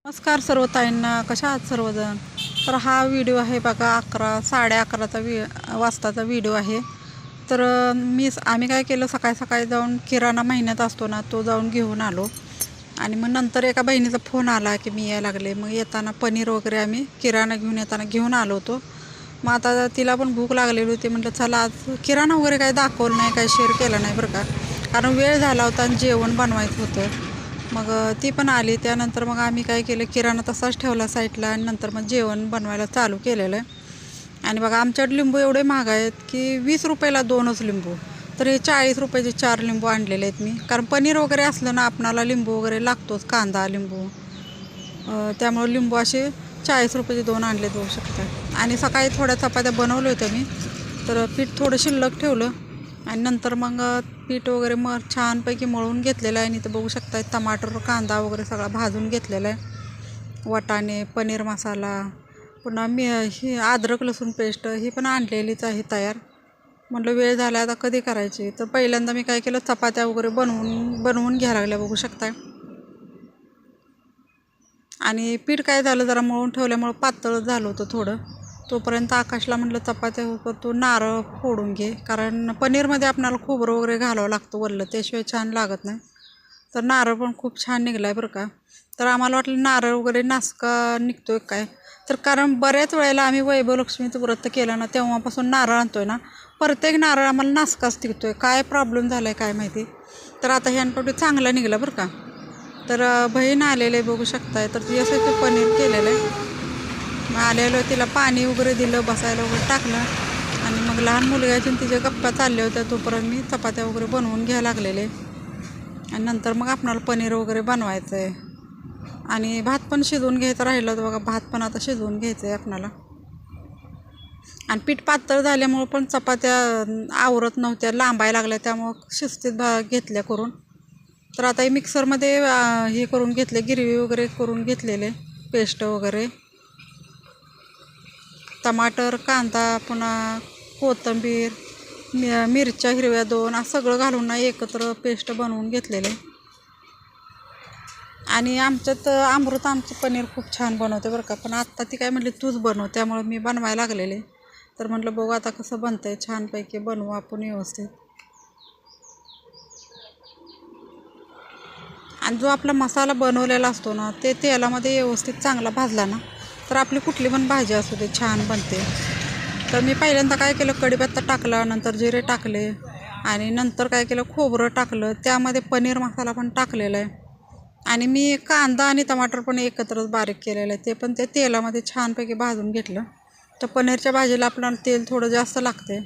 नमस्कार सर्व ताईंना, कशा आहात सर्वजण. तर हा व्हिडिओ आहे बघा 11:30 वाजताचा व्हिडिओ आहे. तर आम्ही काय केलं, सकाळी सकाळी जाऊन किराणा महिन्यात असतो ना, तो जाऊन घेऊन आलो. आणि मग नंतर एका बहिणीचा फोन आला की मी यायला लागले. मग येताना पनीर वगैरे आम्ही किराणा घेऊन आलो होतो. मग आता तिला पण भूक लागलेली होती. म्हटलं चला आज किराणा वगैरे काही दाखवलं नाही, काही शेअर केलं नाही बरं का, कारण वेळ झाला होता आणि जेवण बनवायचं होतं. मग ती पण आली. त्यानंतर मग आम्ही काय केलं, किराणा तसाच ठेवला साईडला आणि नंतर मग जेवण बनवायला चालू केलेलं आहे. आणि बघा आमच्याकडे लिंबू एवढे महाग आहेत की 20 रुपयाला 2च लिंबू. तर हे 40 रुपयाचे 4 लिंबू आणलेले आहेत मी, कारण पनीर वगैरे असलं ना आपणाला लिंबू वगैरे लागतोच, कांदा लिंबू. त्यामुळे लिंबू असे 40 रुपयाचे 2 आणले बघू शकता. आणि सकाळी थोड्या चपात्या बनवल्या होत्या मी, तर पीठ थोडं शिल्लक ठेवलं. आणि नंतर मग पीठ वगैरे छानपैकी मळून घेतलेलं आहे. आणि इथं बघू शकता टमाटर कांदा वगैरे सगळा भाजून घेतलेला आहे. वाटाणे, पनीर मसाला, पुन्हा ही अद्रक लसूण पेस्ट ही पण आणलेलीच आहे तयार. म्हटलं वेळ झाला आता कधी करायची. तर पहिल्यांदा मी काय केलं, चपात्या वगैरे बनवून घ्यायला लागल्या बघू शकता. आणि पीठ काय झालं, जरा मळून ठेवल्यामुळं पातळ झालं होतं थोडं. तोपर्यंत आकाशला म्हटलं चपात्या तू नारळ फोडून घे, कारण पनीरमध्ये आपल्याला खोबरं वगैरे घालावं लागतं वरलं, त्याशिवाय छान लागत नाही. तर नारळ पण खूप छान निघला आहे बरं का. तर आम्हाला वाटलं नारळ वगैरे नासका निघतोय काय, तर कारण बऱ्याच वेळेला आम्ही वैभवलक्ष्मीचं व्रत केलं ना तेव्हापासून नारळ आणतोय ना, प्रत्येक नारळ आम्हाला नासकाच निघतोय. काय प्रॉब्लेम झाला आहे काय माहिती. तर आता ह्यांपटी चांगला निघला बरं का. तर बहीण आलेले बघू शकताय. तर ती असं ते पनीर केलेलं आहे. मग आलेलो तिला पाणी वगैरे दिलं, बसायला वगैरे टाकलं. आणि मग लहान मुलग्याची तिच्या गप्पा चालल्या होत्या, तोपर्यंत मी चपात्या वगैरे बनवून घ्यायला लागलेले. आणि नंतर मग आपणाला पनीर वगैरे बनवायचं आहे. आणि भात पण शिजवून घ्यायचं राहिलं होतं बघा, भात पण आता शिजवून घ्यायचं आहे आपणाला. आणि पीठ पातळ झाल्यामुळं पण चपात्या आवरत नव्हत्या, लांबायला लागल्या, त्यामुळं शिस्तीत घेतल्या करून. तर आता हे मिक्सरमध्ये हे करून घेतले, गिरवी वगैरे करून घेतलेले, पेस्ट वगैरे, टमाटर कांदा पुन्हा कोथिंबीर मिरच्या हिरव्या 2 असं सगळं घालून ना एकत्र पेस्ट बनवून घेतलेले. आणि आमच्यात आमचं पनीर खूप छान बनवते बरं का. पण आत्ता ती काय म्हटली तूच बनव, त्यामुळे मी बनवायला लागलेले. तर म्हटलं बघू आता कसं बनतंय, छानपैकी बनवू आपण व्यवस्थित. आणि जो आपला मसाला बनवलेला असतो ना, ते तेलामध्ये व्यवस्थित चांगला भाजला ना, तर आपली कुठली पण भाजी असू दे छान बनते. तर मी पहिल्यांदा काय केलं, कढीपत्ता टाकला, नंतर जिरे टाकले, आणि नंतर काय केलं, खोबरं टाकलं, त्यामध्ये पनीर मसाला पण टाकलेला आहे. आणि मी कांदा आणि टमाटर पण एकत्रच बारीक केलेलं आहे, ते पण ते तेलामध्ये छानपैकी भाजून घेतलं. तर पनीरच्या भाजीला आपल्याला तेल थोडं जास्त लागते,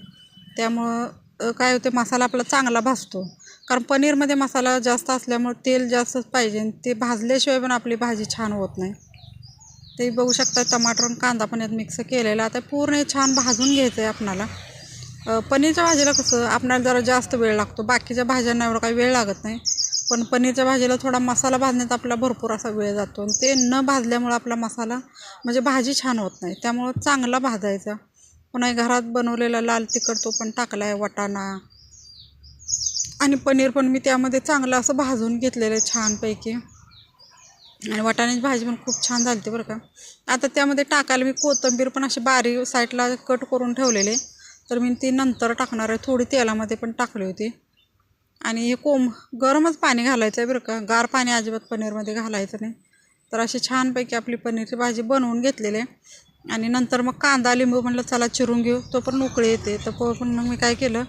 त्यामुळं काय होते, मसाला आपला चांगला भाजतो. कारण पनीरमध्ये मसाला जास्त असल्यामुळे तेल जास्तच पाहिजे, ते भाजल्याशिवाय पण आपली भाजी छान होत नाही. ते बघू शकता टमाटर आणि कांदा पण यात मिक्स केलेला. आता पूर्ण हे छान भाजून घ्यायचं आहे आपणाला. पनीरच्या भाजीला कसं आपल्याला जरा जास्त वेळ लागतो, बाकीच्या भाज्यांना एवढा काही वेळ लागत नाही. पण पनीरच्या भाजीला थोडा मसाला भाजण्यात आपला भरपूर असा वेळ जातो, आणि ते न भाजल्यामुळं आपला मसाला म्हणजे भाजी छान होत नाही. त्यामुळं चांगला भाजायचा. पुन्हा घरात बनवलेला लाल तिखट तो पण टाकला आहे, वाटाणा आणि पनीर पण मी त्यामध्ये चांगलं असं भाजून घेतलेलं आहे छानपैकी. आणि वाटाण्याची भाजी पण खूप छान झाली होती बरं का. आता त्यामध्ये टाकायला मी कोथिंबीर पण अशी बारीक साईडला कट करून ठेवलेले, तर मी ती नंतर टाकणार आहे. थोडी तेलामध्ये पण टाकली होती. आणि हे गरमच पाणी घालायचं आहे बरं का, गार पाणी अजिबात पनीरमध्ये घालायचं नाही. तर अशी छानपैकी आपली पनीरची भाजी बनवून घेतलेली आहे. आणि नंतर मग कांदा लिंबू म्हटलं चला चिरून घेऊ, तो पण उकळी येते. तर पण मग मी काय केलं,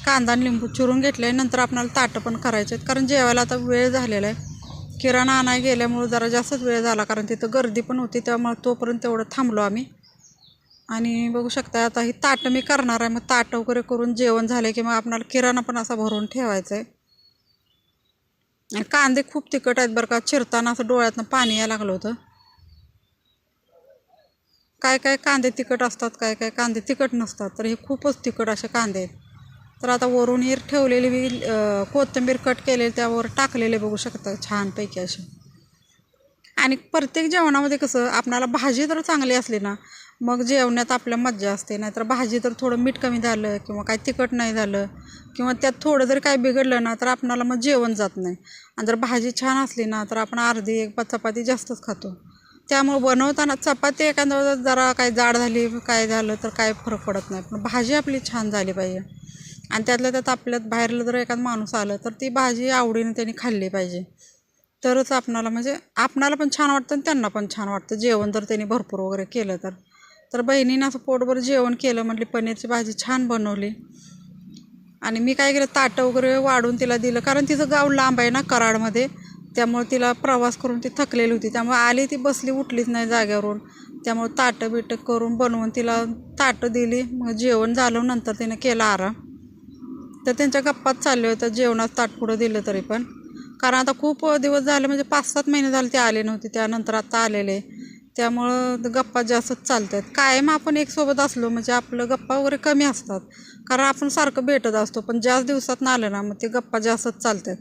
कांदा आणि लिंबू चिरून घेतले. नंतर आपल्याला ताटं पण करायचे आहेत, कारण जेवायला आता वेळ झालेला आहे. किराणा आणायला गेल्यामुळं जरा जास्तच वेळ झाला, कारण तिथं गर्दी पण होती, त्यामुळे तोपर्यंत तेवढं थांबलो आम्ही. आणि बघू शकता आता ही ताटं मी करणार आहे. मग ताटं वगैरे करून जेवण झाले की मग आपल्याला किराणा पण असा भरून ठेवायचा आहे. आणि कांदे खूप तिखट आहेत बरं का, चिरताना असं डोळ्यातनं पाणी यायला लागलं होतं. काय काय कांदे तिखट असतात, काय काय कांदे तिखट नसतात, तर हे खूपच तिखट असे कांदे आहेत. तर आता वरून ही ठेवलेली मी कोथिंबीर कट केलेली त्यावर टाकलेले बघू शकता छानपैकी असे. आणि प्रत्येक जेवणामध्ये कसं आपल्याला भाजी जर चांगली असली ना, मग जेवण्यात आपल्या मज्जा असते. नाहीतर भाजी तर थोडं मीठ कमी झालं किंवा काही तिखट नाही झालं किंवा त्यात थोडं जरी काय बिघडलं ना, तर आपल्याला मग जेवण जात नाही. आणि जर भाजी छान असली ना, तर आपण अर्धी एक चपाती जास्तच खातो. त्यामुळं बनवताना चपाती एखाद्या वेळेस जरा काय जाड झाली काय झालं तर काय फरक पडत नाही, पण भाजी आपली छान झाली पाहिजे. आणि त्यातल्या त्यात आपल्यात बाहेरला जर एखादा माणूस आलं तर ती भाजी आवडीने त्यांनी खाल्ली पाहिजे, तरच आपणाला म्हणजे आपणाला पण छान वाटतं आणि त्यांना पण छान वाटतं जेवण जर त्यांनी भरपूर वगैरे केलं तर. तर बहिणीनं असं पोटभर जेवण केलं, म्हटली पनीरची भाजी छान बनवली. आणि मी काय केलं, ताटं वगैरे वाढून तिला दिलं, कारण तिचं गाव लांब आहे ना कराडमध्ये, त्यामुळे तिला प्रवास करून ती थकलेली होती. त्यामुळे आली ती बसली, उठलीच नाही जाग्यावरून. त्यामुळे ताटं बिटं करून बनवून तिला ताटं दिली. मग जेवण झालं, नंतर तिने केला आराम. तर त्यांच्या गप्पाच चालले होतं, जेवणात ताट पुढं दिलं तरी पण. कारण आता खूप दिवस झाले, म्हणजे 5-7 महिने झाले ते आले नव्हते, त्यानंतर आता आलेले. त्यामुळं गप्पा जास्तच चालत आहेत. कायम आपण एक सोबत असलो म्हणजे आपलं गप्पा वगैरे कमी असतात, कारण आपण सारखं भेटत असतो. पण जास्त दिवसात आलं ना मग ते गप्पा जास्तच चालतात.